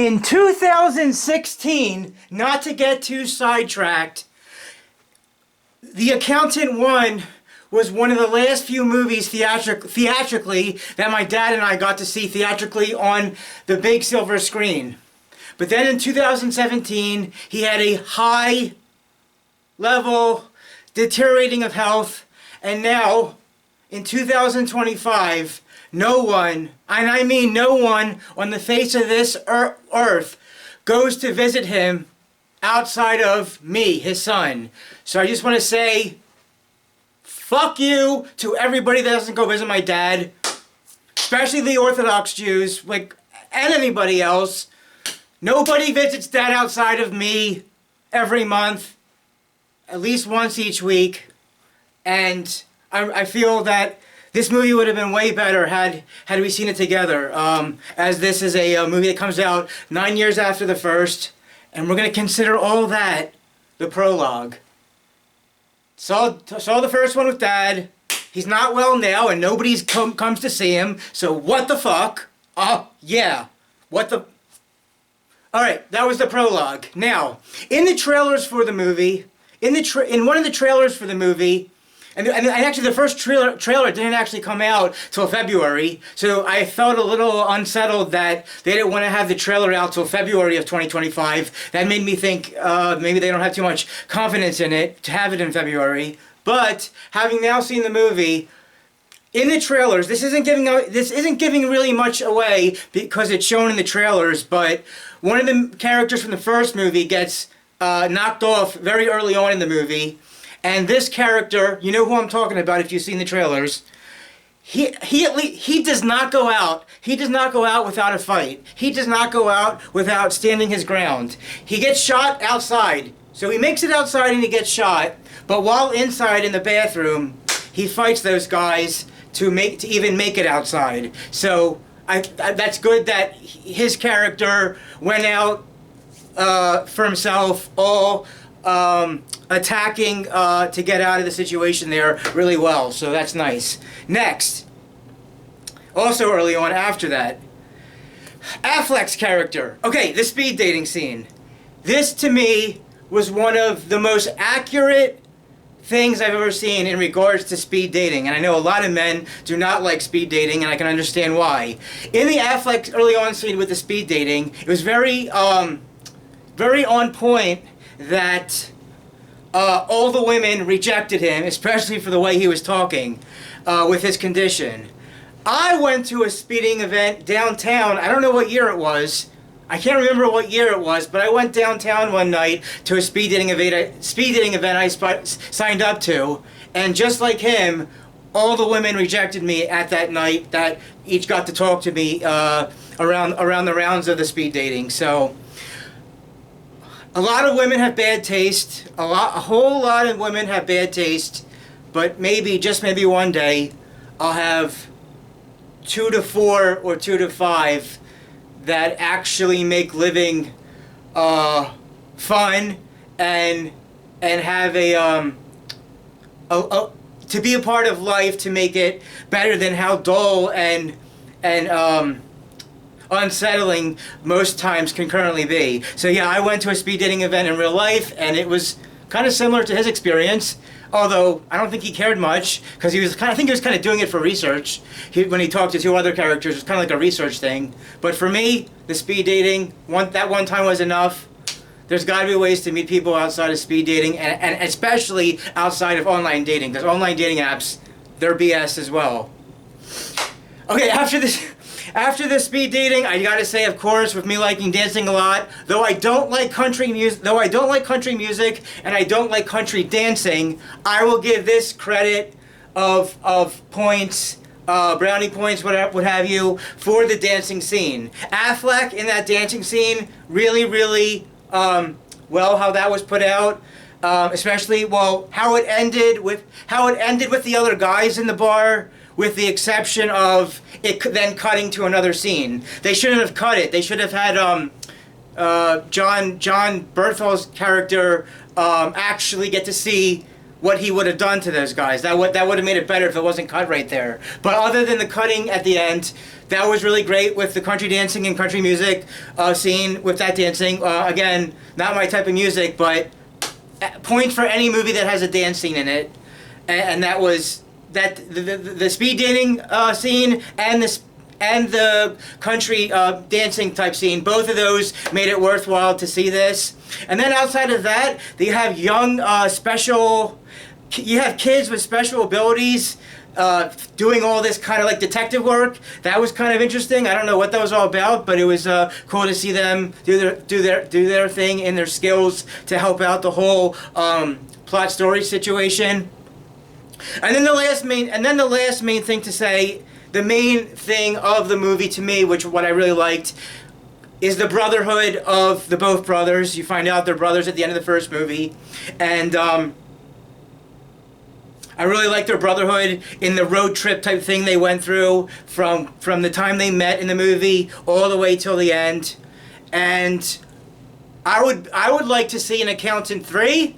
In 2016, not to get too sidetracked, The Accountant 1 was one of the last few movies theatrically that my dad and I got to see theatrically on the big silver screen. But then in 2017, he had a high level deteriorating of health, and now in 2025, no one, and I mean no one on the face of this earth goes to visit him outside of me, his son. So I just want to say, fuck you to everybody that doesn't go visit my dad, especially the Orthodox Jews, and anybody else. Nobody visits dad outside of me every month, at least once each week, and I feel that this movie would have been way better had we seen it together, as this is a movie that comes out 9 years after the first, and we're going to consider all that the prologue. Saw the first one with Dad. He's not well now, and nobody's comes to see him, so what the fuck? Yeah. What the... Alright, that was the prologue. Now, in the trailers for the movie, in one of the trailers for the movie, and actually the first trailer didn't actually come out till February, so I felt a little unsettled that they didn't want to have the trailer out till February of 2025. That made me think maybe they don't have too much confidence in it to have it in February. But having now seen the movie, in the trailers, this isn't giving really much away because it's shown in the trailers, but one of the characters from the first movie gets knocked off very early on in the movie. And this character, you know who I'm talking about if you've seen the trailers, he does not go out. He does not go out without a fight. He does not go out without standing his ground. He gets shot outside. So he makes it outside and he gets shot. But while inside in the bathroom, he fights those guys to even make it outside. So that's good that his character went out for himself, all attacking to get out of the situation there really well, so that's nice. Next, also early on after that, Affleck's character. Okay, the speed dating scene. This to me was one of the most accurate things I've ever seen in regards to speed dating, and I know a lot of men do not like speed dating, and I can understand why. In the Affleck early on scene with the speed dating, it was very on point that all the women rejected him, especially for the way he was talking with his condition. I went to a speeding event downtown. I don't know what year it was. I can't remember what year it was, but I went downtown one night to a speed dating event I signed up to, and just like him, all the women rejected me at that night that each got to talk to me around the rounds of the speed dating. So a lot of women have bad taste. A whole lot of women have bad taste. But maybe, just maybe one day, I'll have 2 to 4 or 2 to 5 that actually make living fun and have to be a part of life to make it better than how dull and unsettling most times can currently be. So yeah, I went to a speed dating event in real life, and it was kind of similar to his experience, although I don't think he cared much, because I think he was kind of doing it for research. When he talked to 2 other characters, it was kind of like a research thing. But for me, the speed dating, that one time was enough. There's got to be ways to meet people outside of speed dating, and especially outside of online dating, because online dating apps, they're BS as well. Okay, after the speed dating, I gotta say, of course, with me liking dancing a lot, though I don't like country music, and I don't like country dancing, I will give this credit of points, brownie points, what have you, for the dancing scene. Affleck in that dancing scene, really, well, how that was put out, especially, well, how it ended with the other guys in the bar, with the exception of it then cutting to another scene. They shouldn't have cut it. They should have had John Berthol's character actually get to see what he would have done to those guys. That would have made it better if it wasn't cut right there. But other than the cutting at the end, that was really great with the country dancing and country music scene with that dancing. Again, not my type of music, but points for any movie that has a dance scene in it. And that was that the speed dating scene and the country dancing type scene. Both of those made it worthwhile to see this. And then outside of that, you have young you have kids with special abilities doing all this kind of like detective work. That was kind of interesting. I don't know what that was all about, but it was cool to see them do their thing and their skills to help out the whole plot story situation. And then the last main thing to say, the main thing of the movie to me, which what I really liked, is the brotherhood of the both brothers. You find out they're brothers at the end of the first movie, and I really like their brotherhood in the road trip type thing they went through from the time they met in the movie all the way till the end. And I would like to see an Accountant 3,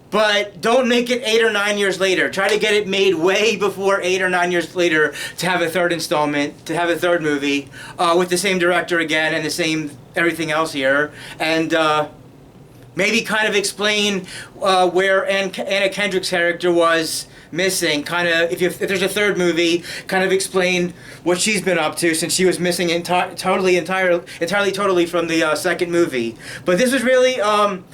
but don't make it 8 or 9 years later. Try to get it made way before 8 or 9 years later to have a third installment, to have a third movie with the same director again and the same everything else here. And maybe kind of explain where Anna Kendrick's character was missing. Kind of, if there's a third movie, kind of explain what she's been up to since she was missing entirely from the second movie. But this was really,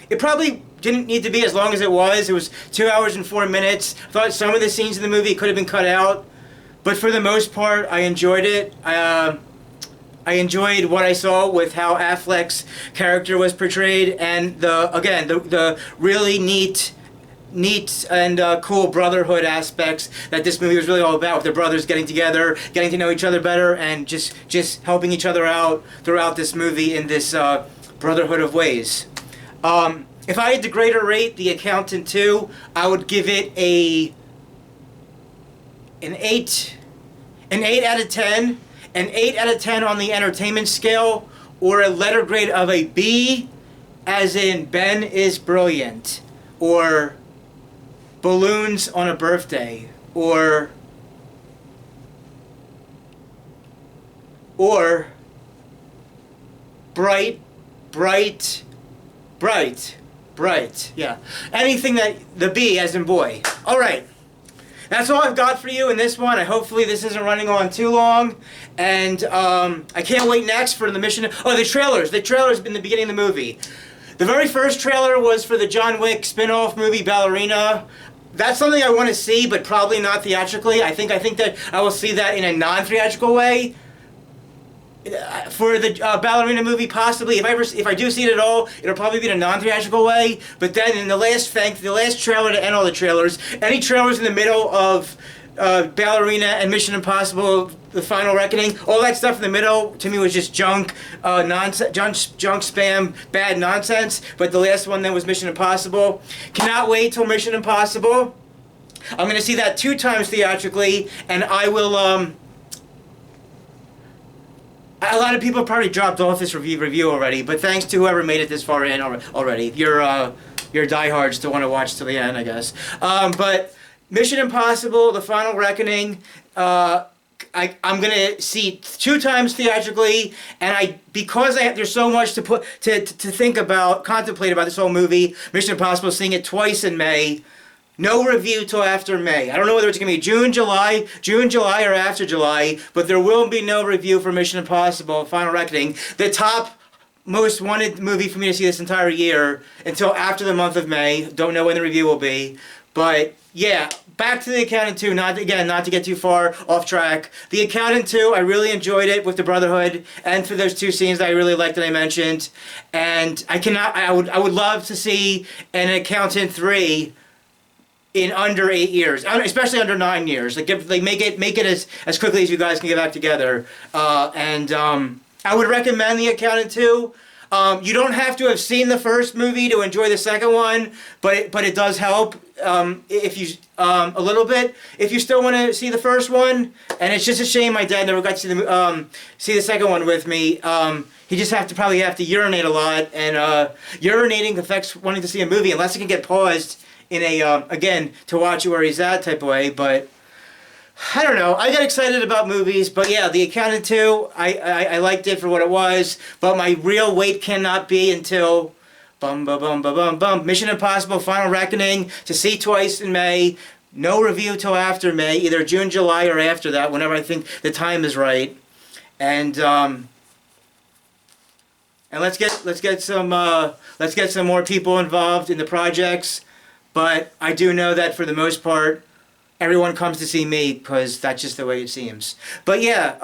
it probably didn't need to be as long as it was. It was 2 hours and 4 minutes. I thought some of the scenes in the movie could have been cut out, but for the most part, I enjoyed it. I enjoyed what I saw with how Affleck's character was portrayed, and the really neat and cool brotherhood aspects that this movie was really all about, with the brothers getting together, getting to know each other better, and just helping each other out throughout this movie in this brotherhood of ways. If I had to grade or rate The Accountant 2, I would give it an 8 out of 10, an 8 out of 10 on the entertainment scale, or a letter grade of a B, as in Ben is brilliant, or balloons on a birthday, or bright, yeah. Anything that, the B as in boy. Alright. That's all I've got for you in this one. Hopefully this isn't running on too long. And I can't wait next for the mission. Oh, the trailers. The trailers in the beginning of the movie. The very first trailer was for the John Wick spin-off movie, Ballerina. That's something I want to see, but probably not theatrically. I think that I will see that in a non-theatrical way. For the Ballerina movie, possibly. If I do see it at all, it'll probably be in a non-theatrical way. But then in the last trailer to end all the trailers, any trailers in the middle of Ballerina and Mission Impossible: The Final Reckoning, all that stuff in the middle to me was just junk, nonsense, junk spam, bad nonsense. But the last one then was Mission Impossible. Cannot wait till Mission Impossible. I'm gonna see that 2 times theatrically, and I will. A lot of people probably dropped off this review already, but thanks to whoever made it this far in already. You're diehards to want to watch till the end, I guess. But Mission Impossible: The Final Reckoning, I'm gonna see 2 times theatrically, and because there's so much to contemplate about this whole movie. Mission Impossible, seeing it twice in May. No review till after May. I don't know whether it's going to be June, July, or after July, but there will be no review for Mission Impossible: Final Reckoning, the top most wanted movie for me to see this entire year, until after the month of May. Don't know when the review will be. But yeah, back to The Accountant 2, not to get too far off track. The Accountant 2, I really enjoyed it with the Brotherhood, and for those 2 scenes that I really liked that I mentioned. And I would love to see an Accountant 3 in under 8 years, especially under 9 years. Make it as quickly as you guys can get back together. I would recommend The Accountant 2. You don't have to have seen the first movie to enjoy the second one, but it does help if you a little bit. If you still want to see the first one, and it's just a shame my dad never got to see the second one with me. He just probably have to urinate a lot, and urinating affects wanting to see a movie unless it can get paused in a, again, to watch it where he's at type of way, but I don't know. I got excited about movies, but yeah, The Accountant 2, I liked it for what it was, but my real wait cannot be until Mission Impossible Final Reckoning, to see twice in May. No review till after May, either June, July, or after that, whenever I think the time is right. And let's get some more people involved in the projects. But I do know that for the most part, everyone comes to see me because that's just the way it seems. But yeah,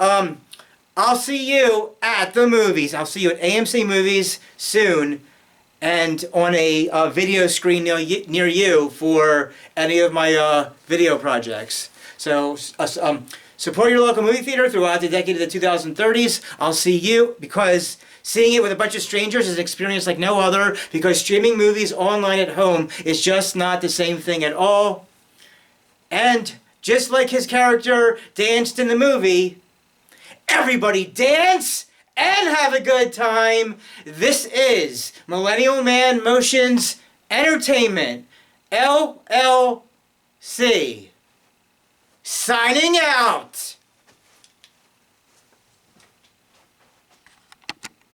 I'll see you at the movies. I'll see you at AMC Movies soon, and on a video screen near you for any of my video projects. So support your local movie theater throughout the decade of the 2030s. I'll see you, because seeing it with a bunch of strangers is an experience like no other, because streaming movies online at home is just not the same thing at all. And just like his character danced in the movie, everybody dance and have a good time. This is Millennial Man Motions Entertainment, LLC, signing out.